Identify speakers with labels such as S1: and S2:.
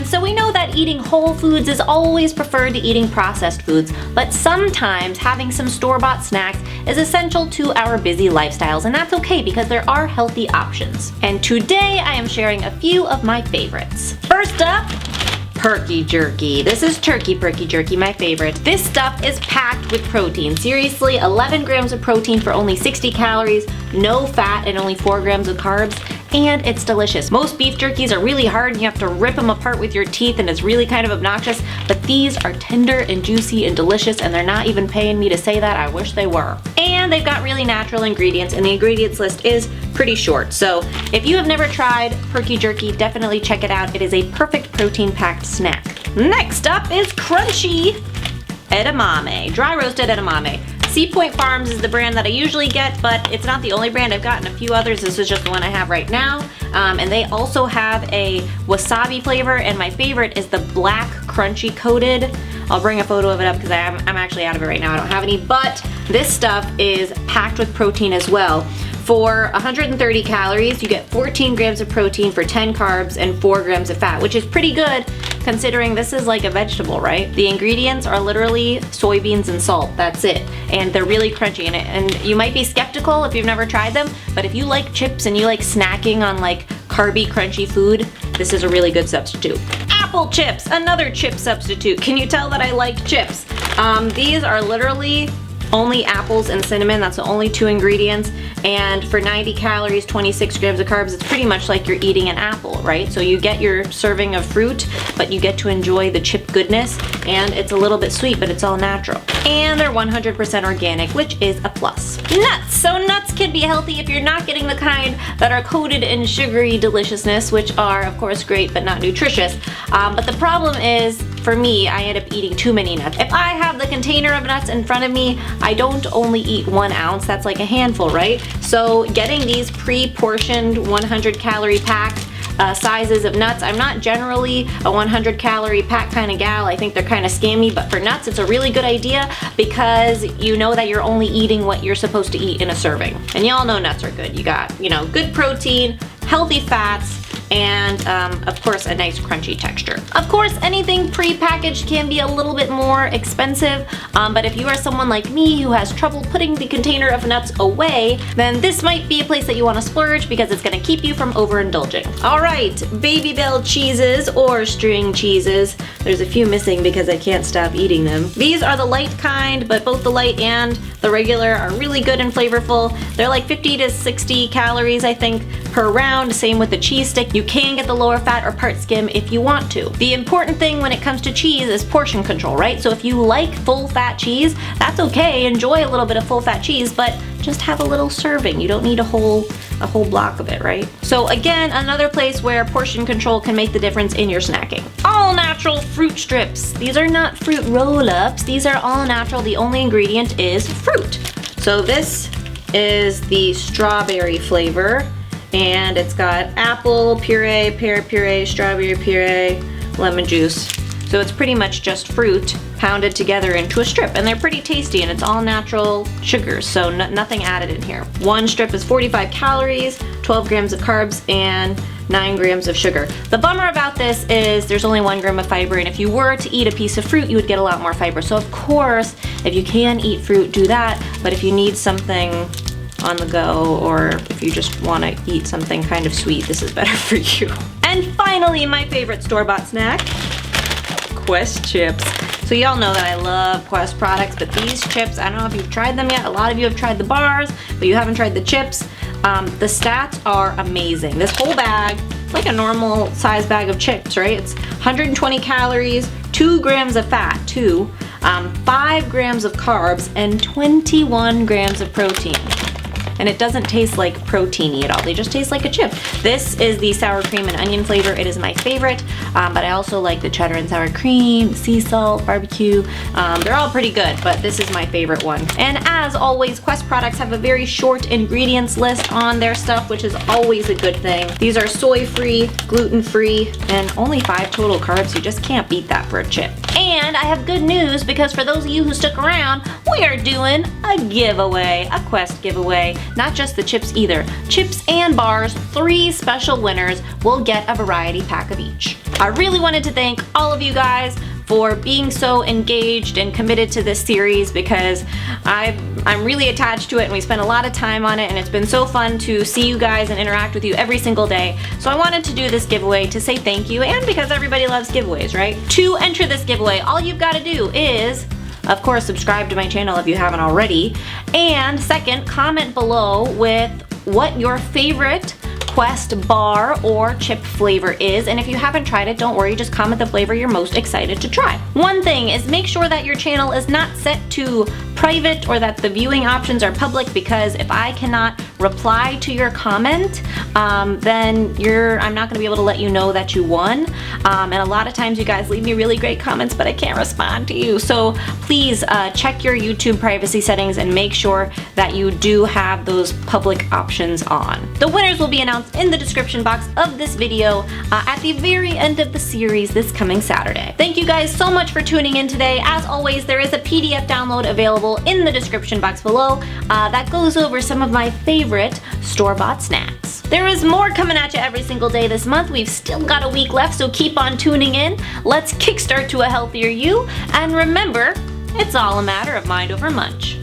S1: so we know that eating whole foods is always preferred to eating processed foods, but sometimes having some store-bought snacks is essential to our busy lifestyles, and that's okay because there are healthy options. And today I am sharing a few of my favorites. First up, Perky Jerky. This is turkey Perky Jerky, my favorite. This stuff is packed with protein. Seriously, 11 grams of protein for only 60 calories, no fat, and only 4 grams of carbs. And it's delicious. Most beef jerkies are really hard and you have to rip them apart with your teeth and it's really kind of obnoxious, but these are tender and juicy and delicious, and they're not even paying me to say that. I wish they were. And they've got really natural ingredients, and the ingredients list is pretty short. So if you have never tried Perky Jerky, definitely check it out. It is a perfect protein-packed snack. Next up is crunchy edamame, dry roasted edamame. Sea Point Farms is the brand that I usually get, but it's not the only brand. I've gotten a few others. This is just the one I have right now. And they also have a wasabi flavor, and my favorite is the black crunchy coated. I'll bring a photo of it up because I'm actually out of it right now. I don't have any, but this stuff is packed with protein as well. For 130 calories, you get 14 grams of protein for 10 carbs and 4 grams of fat, which is pretty good considering this is like a vegetable, right? The ingredients are literally soybeans and salt, that's it. And they're really crunchy, and you might be skeptical if you've never tried them, but if you like chips and you like snacking on like carby, crunchy food, this is a really good substitute. Apple chips, another chip substitute. Can you tell that I like chips? These are literally only apples and cinnamon. That's the only 2 ingredients, and for 90 calories, 26 grams of carbs, it's pretty much like you're eating an apple, right? So you get your serving of fruit, but you get to enjoy the chip goodness, and it's a little bit sweet, but it's all natural. And they're 100% organic, which is a plus. Nuts. So nuts can be healthy if you're not getting the kind that are coated in sugary deliciousness, which are of course great but not nutritious. But the problem is, for me, I end up eating too many nuts. If I have the container of nuts in front of me, I don't only eat 1 ounce, that's like a handful, right? So getting these pre-portioned 100 calorie packed sizes of nuts. I'm not generally a 100 calorie pack kind of gal. I think they're kind of scammy, but for nuts it's a really good idea because you know that you're only eating what you're supposed to eat in a serving. And y'all know nuts are good. You got, you know, good protein, healthy fats, and of course a nice crunchy texture. Of course, anything pre-packaged can be a little bit more expensive, but if you are someone like me who has trouble putting the container of nuts away, then this might be a place that you want to splurge because it's going to keep you from overindulging. Alright, Baby Bell cheeses or string cheeses. There's a few missing because I can't stop eating them. These are the light kind, but both the light and the regular are really good and flavorful. They're like 50 to 60 calories, I think, per round. Same with the cheese stick. You can get the lower fat or part skim if you want to. The important thing when it comes to cheese is portion control, right? So if you like full fat cheese, that's okay. Enjoy a little bit of full fat cheese, but just have a little serving. You don't need a whole block of it, right? So again, another place where portion control can make the difference in your snacking. All natural fruit strips. These are not fruit roll-ups. These are all natural. The only ingredient is fruit. So this is the strawberry flavor, and it's got apple puree, pear puree, strawberry puree, lemon juice. So it's pretty much just fruit pounded together into a strip, and they're pretty tasty, and it's all natural sugars, so nothing added in here. One strip is 45 calories, 12 grams of carbs, and 9 grams of sugar. The bummer about this is there's only 1 gram of fiber, and if you were to eat a piece of fruit, you would get a lot more fiber. So of course, if you can eat fruit, do that, but if you need something on the go, or if you just want to eat something kind of sweet, this is better for you. And finally, my favorite store-bought snack, Quest chips. So y'all know that I love Quest products, but these chips, I don't know if you've tried them yet. A lot of you have tried the bars, but you haven't tried the chips. The stats are amazing. This whole bag, it's like a normal size bag of chips, right? It's 120 calories, 2 grams of fat, 5 grams of carbs, and 21 grams of protein. And it doesn't taste like proteiny at all. They just taste like a chip. This is the sour cream and onion flavor. It is my favorite, but I also like the cheddar and sour cream, sea salt, barbecue. They're all pretty good, but this is my favorite one. And as always, Quest products have a very short ingredients list on their stuff, which is always a good thing. These are soy-free, gluten-free, and only 5 total carbs. You just can't beat that for a chip. And I have good news because for those of you who stuck around, we are doing a giveaway, a Quest giveaway. Not just the chips either. Chips and bars, 3 special winners will get a variety pack of each. I really wanted to thank all of you guys for being so engaged and committed to this series because I'm really attached to it and we spent a lot of time on it and it's been so fun to see you guys and interact with you every single day. So I wanted to do this giveaway to say thank you and because everybody loves giveaways, right? To enter this giveaway, all you've got to do is, of course, subscribe to my channel if you haven't already. And second, comment below with what your favorite Quest bar or chip flavor is, and if you haven't tried it, don't worry, just comment the flavor you're most excited to try. One thing is make sure that your channel is not set to private or that the viewing options are public, because if I cannot reply to your comment, then I'm not going to be able to let you know that you won. And a lot of times you guys leave me really great comments, but I can't respond to you. So please check your YouTube privacy settings and make sure that you do have those public options on. The winners will be announced in the description box of this video at the very end of the series this coming Saturday. Thank you guys so much for tuning in today. As always, there is a PDF download available in the description box below that goes over some of my favorite store-bought snacks. There is more coming at you every single day this month. We've still got a week left, so keep on tuning in. Let's kickstart to a healthier you, and remember, it's all a matter of mind over munch.